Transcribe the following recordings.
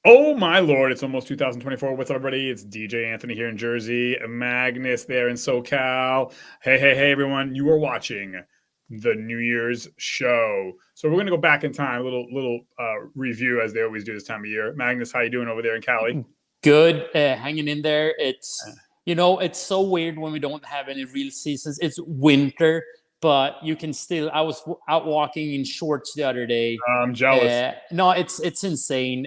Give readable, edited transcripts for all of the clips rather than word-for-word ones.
Oh my lord, it's almost 2024. What's up, everybody? It's DJ Anthony here in Jersey, Magnus there in SoCal. Hey, everyone. You are watching the New Year's show. So we're going to go back in time, a little review as they always do this time of year. Magnus, how you doing over there in Cali? Good, hanging in there. It's so weird when we don't have any real seasons. It's winter, but you can still. I was out walking in shorts the other day. I'm jealous. No, it's insane.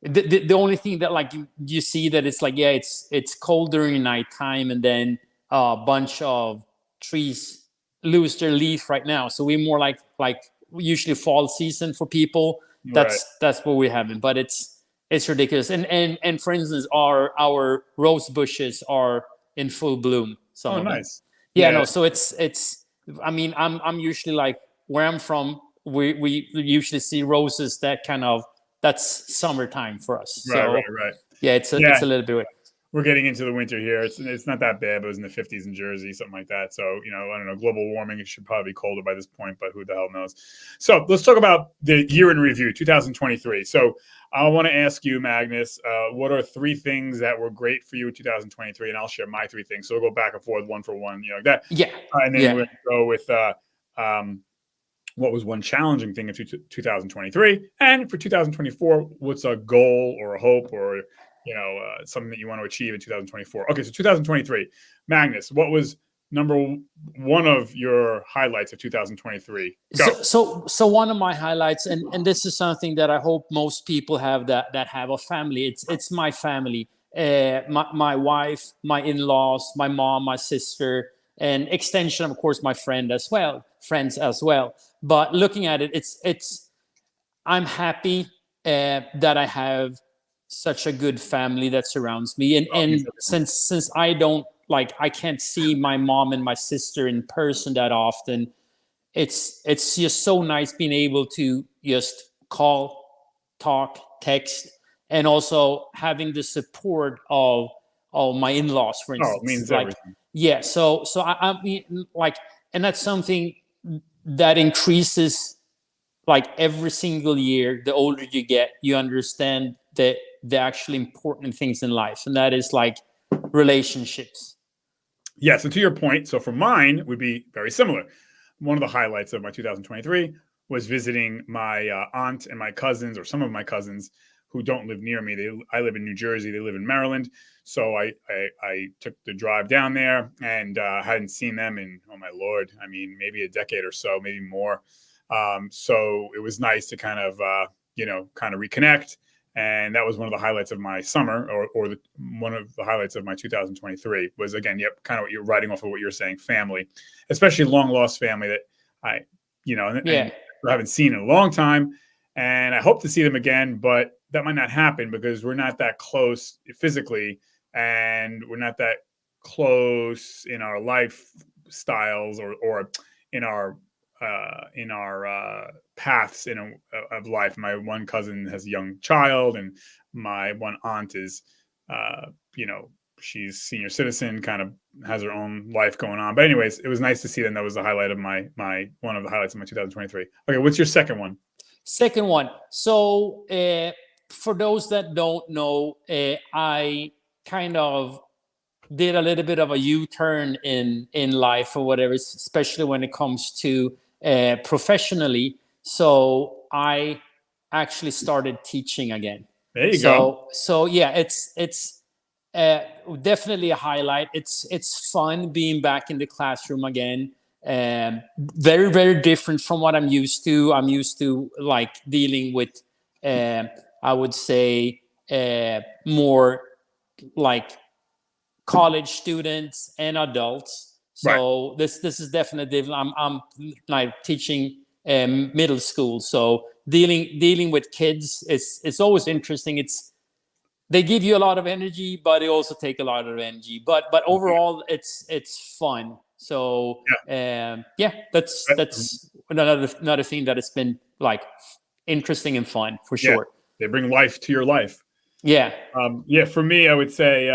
The only thing that like you see that it's like, yeah, it's cold during nighttime, and then a bunch of trees lose their leaf right now. So we're more like usually fall season for people. Right. That's what we're having, but it's ridiculous. And for instance, our rose bushes are in full bloom. Some Oh, of them. nice. Yeah, Yeah. no. So it's. I mean, I'm usually like where I'm from. We usually see roses that's summertime for us. So Right. yeah, Yeah. it's a little bit. We're getting into the winter here. It's not that bad, but it was in the 50s in Jersey, something like that. So, I don't know, global warming, it should probably be colder by this point, but who the hell knows? So let's talk about the year in review, 2023. So I want to ask you, Magnus, what are three things that were great for you in 2023? And I'll share my three things. So we'll go back and forth, one for one, like that. Yeah, And then yeah. we'll go with um, what was one challenging thing in 2023, and for 2024, what's a goal or a hope or something that you want to achieve in 2024. Okay, so 2023, Magnus, what was number one of your highlights of 2023? Go. So one of my highlights, and this is something that I hope most people have that have a family. It's my family, my wife, my in-laws, my mom, my sister, and extension, of course, my friends as well. But looking at it, it's I'm happy that I have such a good family that surrounds me, and Oh, it means and since I can't see my mom and my sister in person that often. It's just so nice being able to just call, talk, text, and also having the support of my in-laws, for oh, it instance. means Like, everything. yeah, so I mean, like, and that's something that increases like every single year. The older you get, you understand that the actually important things in life, and that is like relationships. Yes, and to your point, so for mine would be very similar. One of the highlights of my 2023 was visiting my aunt and my cousins, or some of my cousins who don't live near me. I live in New Jersey; they live in Maryland. So I took the drive down there and hadn't seen them in, oh my lord, I mean maybe a decade or so, maybe more. So it was nice to kind of reconnect, and that was one of the highlights of my summer, or one of the highlights of my 2023 was, again, yep, kind of what you're writing off of what you're saying, family, especially long lost family that I, and Yeah. haven't seen in a long time, and I hope to see them again, but that might not happen because we're not that close physically, and we're not that close in our lifestyles, or in our paths of life. My one cousin has a young child, and my one aunt is, uh, you know, she's senior citizen, kind of has her own life going on. But anyways, it was nice to see them. That was the highlight of my one of the highlights of my 2023. Okay, what's your second one? Second one. So, for those that don't know, I kind of did a little bit of a U-turn in life or whatever, especially when it comes to professionally. So I actually started teaching again. There you go. So yeah, it's uh, definitely a highlight. It's fun being back in the classroom again. Very different from what I'm used to. I'm used to like dealing with, I would say, more like college students and adults. Right. So this is definitely different. I'm like teaching middle school, so dealing with kids is it's always interesting. They give you a lot of energy, but they also take a lot of energy. But overall, it's fun. So yeah, that's another thing that has been like interesting and fun for Yeah, sure. they bring life to your life. Yeah, Yeah, for me, I would say,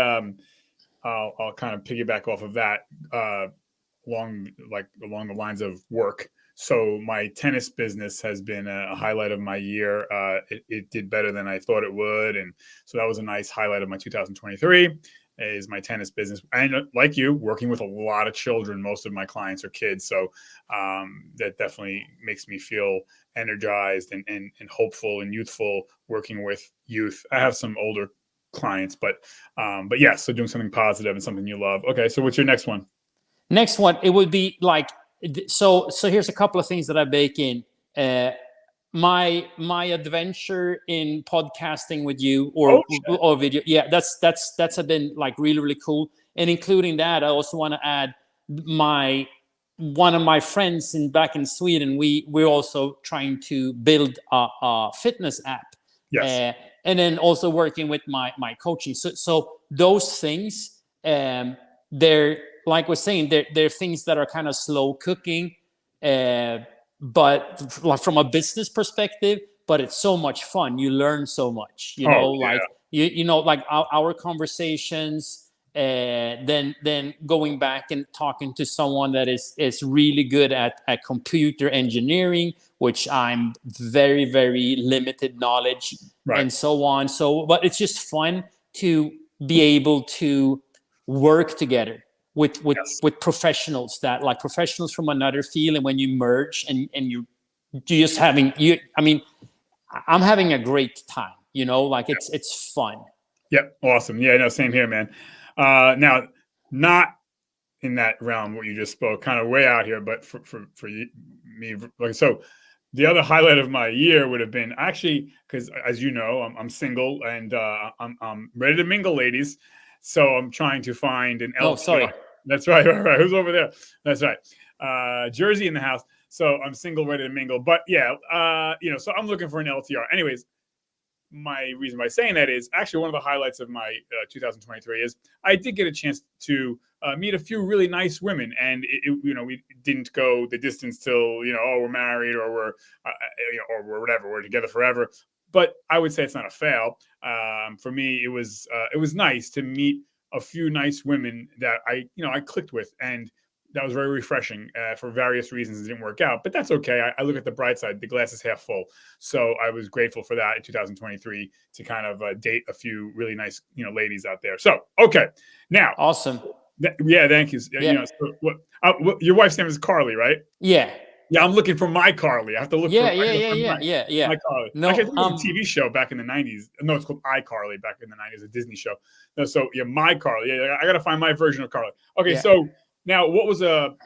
I'll kind of piggyback off of that, along the lines of work. So my tennis business has been a highlight of my year. It did better than I thought it would, and so that was a nice highlight of my 2023. Is my tennis business, and like you, working with a lot of children. Most of my clients are kids, so that definitely makes me feel energized and hopeful and youthful working with youth. I have some older clients, but yeah, so doing something positive and something you love. Okay, so what's your next one? Next one, it would be like, so here's a couple of things that I bake in. My adventure in podcasting with you or video, yeah, that's been like really cool. And including that, I also want to add one of my friends back in Sweden. We're also trying to build a fitness app. Yes. And then also working with my coaching. So those things, they're, like we're saying, they're things that are kind of slow cooking, but from a business perspective, but it's so much fun. You learn so much, like like our conversations, then going back and talking to someone that is really good at computer engineering, which I'm very limited knowledge, right. and so on. So, but it's just fun to be able to work together with professionals, that like professionals from another field, and when you merge and you just having I'm having a great time, like it's fun. Yep. Awesome. Yeah, no, same here, man. Now, not in that realm what you just spoke, kind of way out here, but for me, like, so the other highlight of my year would have been actually, because as you know, I'm single and I'm ready to mingle, ladies. So I'm trying to find an LTR. Oh, sorry. That's right. Who's over there? That's right. Jersey in the house. So I'm single, ready to mingle. But yeah, so I'm looking for an LTR. Anyways, my reason by saying that is actually one of the highlights of my 2023 is I did get a chance to meet a few really nice women, and we didn't go the distance till we're married or we're or we're whatever, we're together forever. But I would say it's not a fail. For me, it was nice to meet a few nice women that I clicked with, and that was very refreshing. For various reasons, it didn't work out, but that's okay. I look at the bright side. The glass is half full. So I was grateful for that in 2023 to kind of date a few really nice, ladies out there. So, okay. Now. Awesome. Yeah. Thank you. Yeah. Your wife's name is Carly, right? Yeah. Yeah. I'm looking for my Carly. I have to look for my Carly. No, actually, it was a TV show back in the 90s. No, it's called iCarly back in the 90s, a Disney show. No, so yeah, my Carly. Yeah, I got to find my version of Carly. Okay. Yeah. So, now, what was a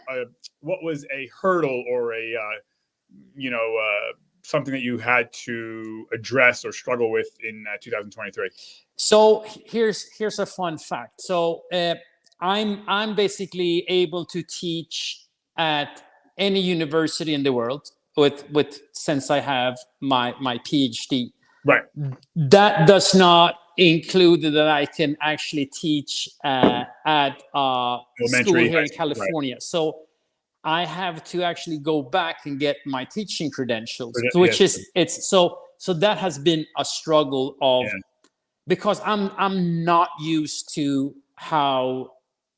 hurdle or something that you had to address or struggle with in 2023? So here's a fun fact. So I'm basically able to teach at any university in the world with since I have my PhD. Right. That does not include that I can actually teach at school here in California. Right. So I have to actually go back and get my teaching credentials, which is so that has been a struggle of because I'm not used to how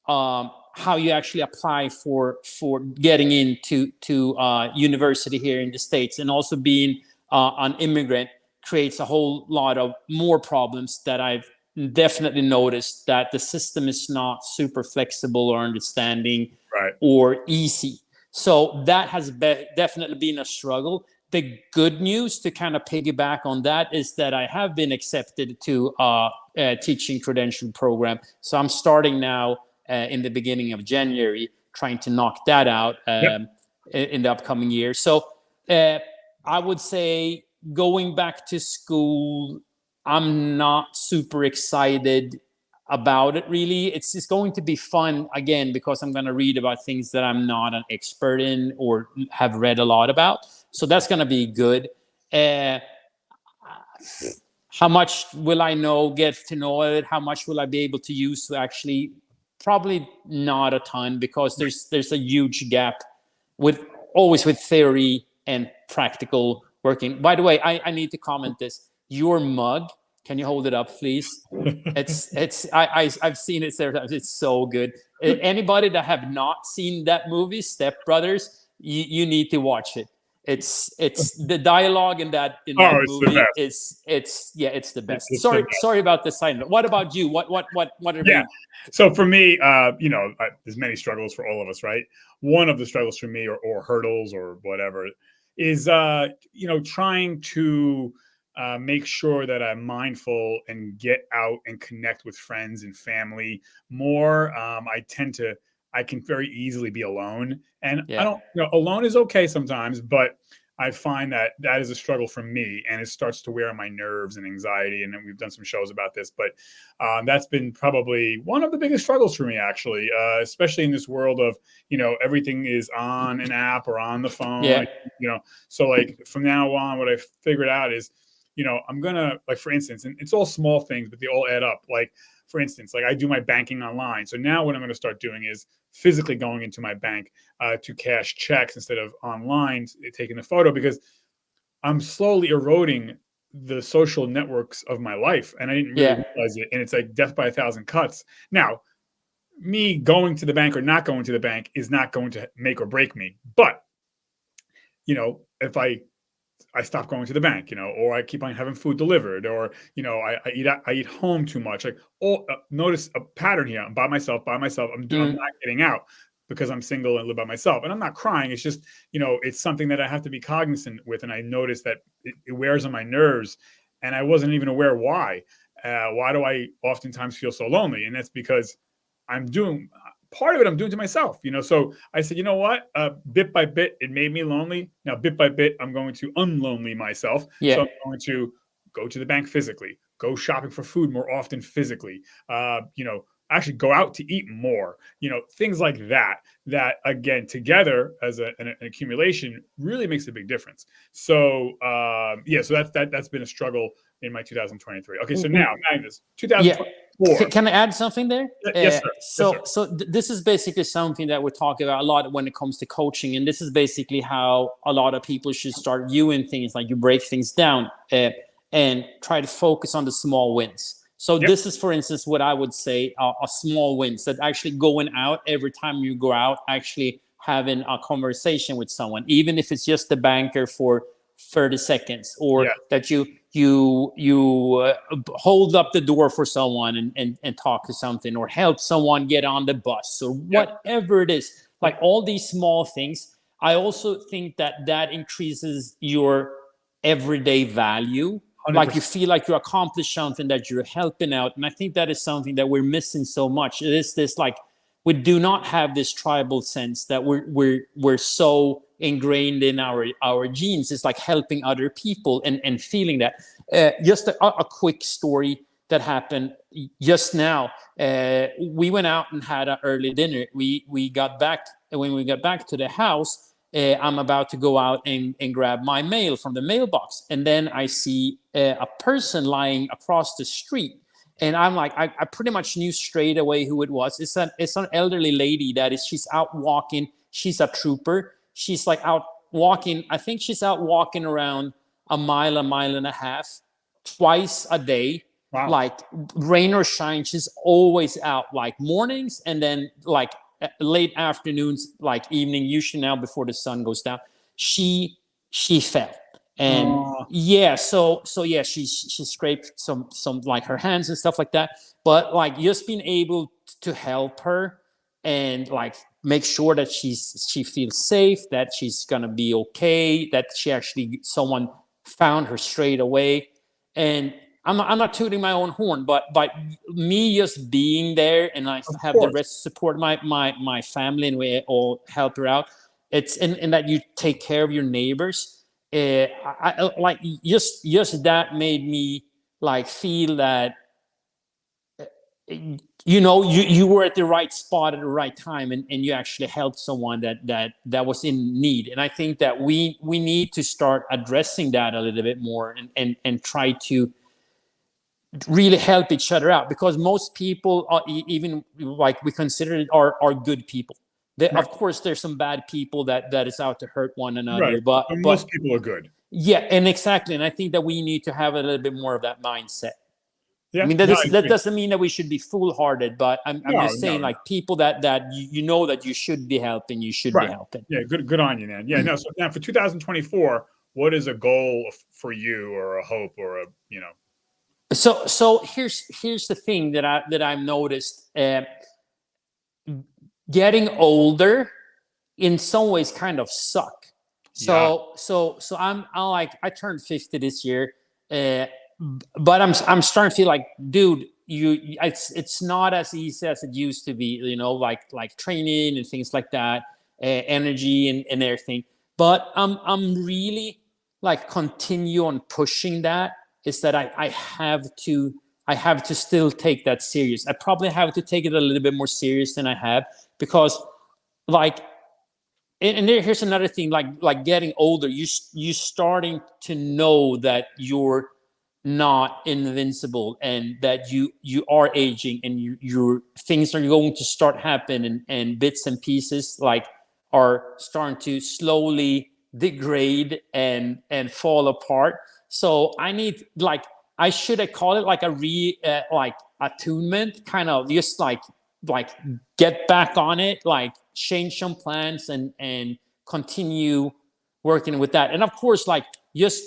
you actually apply for getting into university here in the States, and also being an immigrant creates a whole lot of more problems that I've definitely noticed, that the system is not super flexible or understanding or easy. So that has definitely been a struggle. The good news, to kind of piggyback on that, is that I have been accepted to a teaching credential program. So I'm starting now in the beginning of January, trying to knock that out in the upcoming year. So I would say, going back to school, I'm not super excited about it, really. It's going to be fun, again, because I'm going to read about things that I'm not an expert in or have read a lot about. So that's going to be good. How much will I get to know it? How much will I be able to use to actually? Probably not a ton, because there's a huge gap with theory and practical working. By the way, I need to comment this. Your mug, can you hold it up, please? I've seen it several times. It's so good. Anybody that have not seen that movie, Step Brothers, you need to watch it. It's the dialogue in that Oh, it's the movie best. it's the best. It's the best. Sorry about the side note. What about you? What are Yeah. we? So for me, there's many struggles for all of us, right? One of the struggles for me, or hurdles, or whatever, is trying to make sure that I'm mindful and get out and connect with friends and family more. I can very easily be alone, and I don't. Alone is okay sometimes, but I find that is a struggle for me, and it starts to wear on my nerves and anxiety. And then we've done some shows about this, but that's been probably one of the biggest struggles for me, actually, especially in this world of everything is on an app or on the phone. Yeah. So like from now on, what I've figured out is, I'm gonna, like, for instance, and it's all small things, but they all add up. Like, for instance, like I do my banking online. So now what I'm going to start doing is physically going into my bank to cash checks instead of online, taking the photo, because I'm slowly eroding the social networks of my life. And I didn't really realize it. And it's like death by a thousand cuts. Now, me going to the bank or not going to the bank is not going to make or break me. But, if I stop going to the bank, or I keep on having food delivered, or I eat home too much. Like, notice a pattern here. I'm by myself. I'm not getting out because I'm single and live by myself. And I'm not crying. It's just it's something that I have to be cognizant with. And I notice that it wears on my nerves, and I wasn't even aware why. Why do I oftentimes feel so lonely? And that's because I'm doing part of it. I'm doing to myself, So I said, what? Bit by bit, it made me lonely. Now, bit by bit, I'm going to unlonely myself. Yeah. So I'm going to go to the bank physically, go shopping for food more often physically, actually go out to eat more, things like that, again, together as an accumulation really makes a big difference. So, so that's been a struggle in my 2023. Okay. So now, Magnus, 2024. Can I add something there? Yes, sir. This is basically something that we talk about a lot when it comes to coaching, and this is basically how a lot of people should start viewing things. Like, you break things down and try to focus on the small wins. So this is, for instance, what I would say a small wins, that actually going out every time you go out, actually having a conversation with someone, even if it's just the banker for 30 seconds, or that you hold up the door for someone and talk to something, or help someone get on the bus, or whatever it is. Like, all these small things, I also think that increases your everyday value. 100%. Like, you feel like you accomplished something, that you're helping out. And I think that is something that we're missing so much. It is this, like, we do not have this tribal sense that we're so ingrained in our genes. It's like helping other people and feeling that. Just a quick story that happened just now. We went out and had an early dinner. We got back. When we got back to the house, I'm about to go out and grab my mail from the mailbox, and then I see a person lying across the street. And I'm like, I pretty much knew straight away who it was. It's an elderly lady she's out walking. She's a trooper. She's like out walking. I think she's out walking around a mile and a half, twice a day. Wow. Like, rain or shine, she's always out, like mornings, and then like late afternoons, like evening, usually now before the sun goes down. She fell. And she scraped some like her hands and stuff like that. But like, just being able to help her and like make sure that she feels safe, that she's gonna be okay, that someone found her straight away. And I'm not tooting my own horn, but by me just being there, and I have the rest support my family, and we all help her out. It's in that you take care of your neighbors. I like, just that made me like feel that you were at the right spot at the right time, and you actually helped someone that was in need. And I think that we need to start addressing that a little bit more, and try to really help each other out, because most people are, even like we consider it, are good people. Of course, there's some bad people that is out to hurt one another, right. But most people are good. Yeah, and exactly. And I think that we need to have a little bit more of that mindset. Yeah. I mean, No, that doesn't mean that we should be foolhardy, but I'm No, just saying, no. like, people that you know that you should be helping, you should be Right. helping. Yeah, good on you, man. Yeah, no. So now for 2024, what is a goal for you, or a hope, or a So here's the thing that I've noticed. Getting older in some ways kind of suck. So I'm like, I turned 50 this year, but I'm starting to feel like, dude, it's not as easy as it used to be, like training and things like that, energy and everything. But I'm really like continue on pushing that. Is that I have to still take that serious. I probably have to take it a little bit more serious than I have, because like, and here's another thing, like getting older, you starting to know that you're not invincible, and that you are aging, and your things are going to start happen, and bits and pieces like are starting to slowly degrade and fall apart. So I need, like, I should have called it like a like attunement, kind of just like get back on it, like change some plans and continue working with that. And of course, like just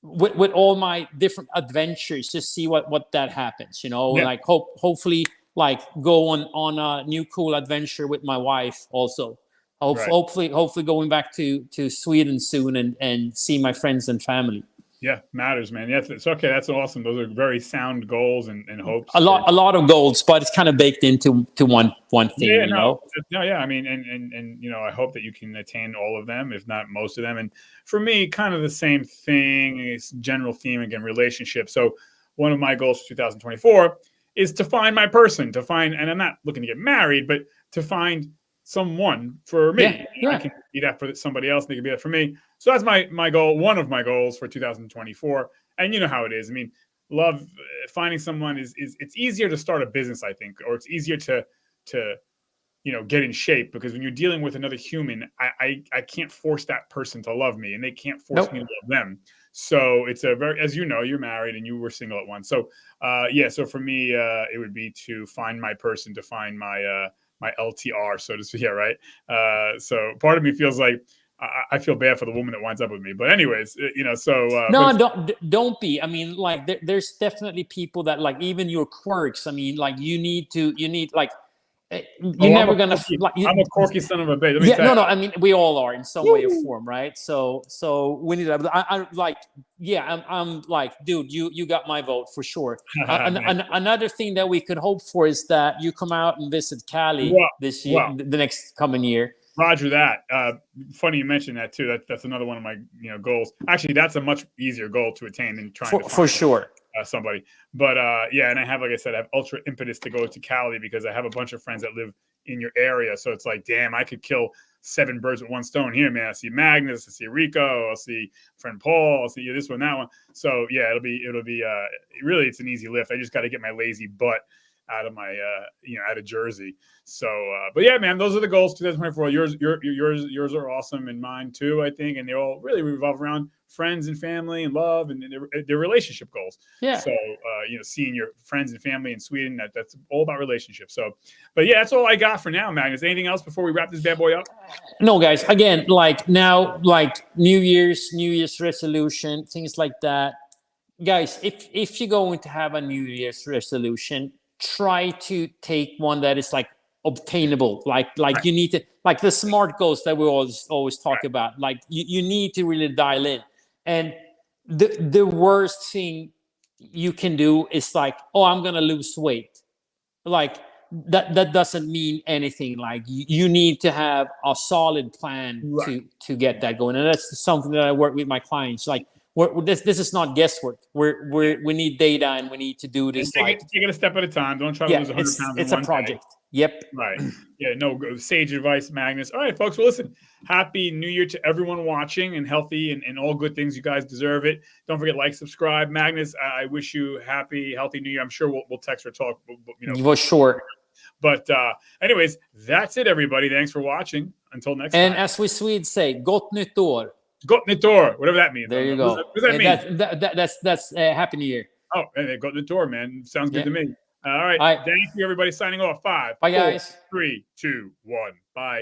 with all my different adventures, just see what that happens, Yeah. like hopefully like go on a new cool adventure with my wife also. Right. Hopefully going back to Sweden soon and see my friends and family. Yeah, matters, man. Yeah, it's okay. That's awesome. Those are very sound goals and hopes. A lot of goals, but it's kind of baked into one thing, Yeah, no. Yeah. I mean, and I hope that you can attain all of them, if not most of them. And for me, kind of the same thing. It's general theme again, relationship. So one of my goals for 2024 is to find my person, and I'm not looking to get married, but to find someone for me. Yeah. I can be that for somebody else, and they can be that for me. So that's my goal. One of my goals for 2024. And you know how it is. I mean, love, finding someone is it's easier to start a business, I think, or it's easier to get in shape, because when you're dealing with another human, I can't force that person to love me, and they can't force me to love them. So it's a very, as you know, you're married and you were single at once. So so for me, it would be to find my person, to find my LTR, so to speak. Yeah, right. So part of me feels like I feel bad for the woman that winds up with me. But anyways, no, don't be. I mean, like there's definitely people that, like, even your quirks. I mean, like you're never gonna like. I'm a quirky son of a bitch. No. I mean, we all are in some way or form, right? So we need. I'm like, yeah, I'm like, dude, you got my vote for sure. Another thing that we could hope for is that you come out and visit Cali this year, the next coming year. Roger that. Funny you mentioned that too. That's another one of my goals. Actually, that's a much easier goal to attain than trying to find for sure somebody. But and I have, like I said, I have ultra impetus to go to Cali, because I have a bunch of friends that live in your area. So it's like, damn, I could kill 7 birds with one stone here, man. I see Magnus, I see Rico, I'll see friend Paul, I'll see this one, that one. So yeah, it'll be really, it's an easy lift. I just got to get my lazy butt out of my out of Jersey. So but yeah, man, those are the goals 2024. Yours are awesome, and mine too, I think, and they all really revolve around friends and family and love and their relationship goals. Yeah. So seeing your friends and family in Sweden, that's all about relationships. So but yeah, that's all I got for now, Magnus. Anything else before we wrap this bad boy up? No, guys, again, like now, like New Year's resolution, things like that. Guys, if you're going to have a New Year's resolution, try to take one that is like obtainable, like you need to, like the SMART goals that we always talk about, like you need to really dial in. And the worst thing you can do is like, oh, I'm gonna lose weight. Like that doesn't mean anything. Like you need to have a solid plan to get that going. And that's something that I work with my clients. Like, this is not guesswork. We need data, and we need to do this. Take it a step at a time. Don't try to lose 100 pounds. It's a project. Yep. Right. Yeah. No, sage advice, Magnus. All right, folks. Well, listen. Happy New Year to everyone watching, and healthy and all good things. You guys deserve it. Don't forget, like, subscribe. Magnus, I wish you happy, healthy New Year. I'm sure we'll text or talk. For sure. But anyways, that's it, everybody. Thanks for watching. Until next time. And as we Swedes say, gott nytt år. Gott nytt år, whatever that means. There you go. What does that mean? That's Happy New Year. Oh, and they go to the tour, man. Sounds good Yeah. to me. All right. All right. Thank you, everybody. Signing off. 5, Bye, 4, guys. 3, 2, 1. Bye.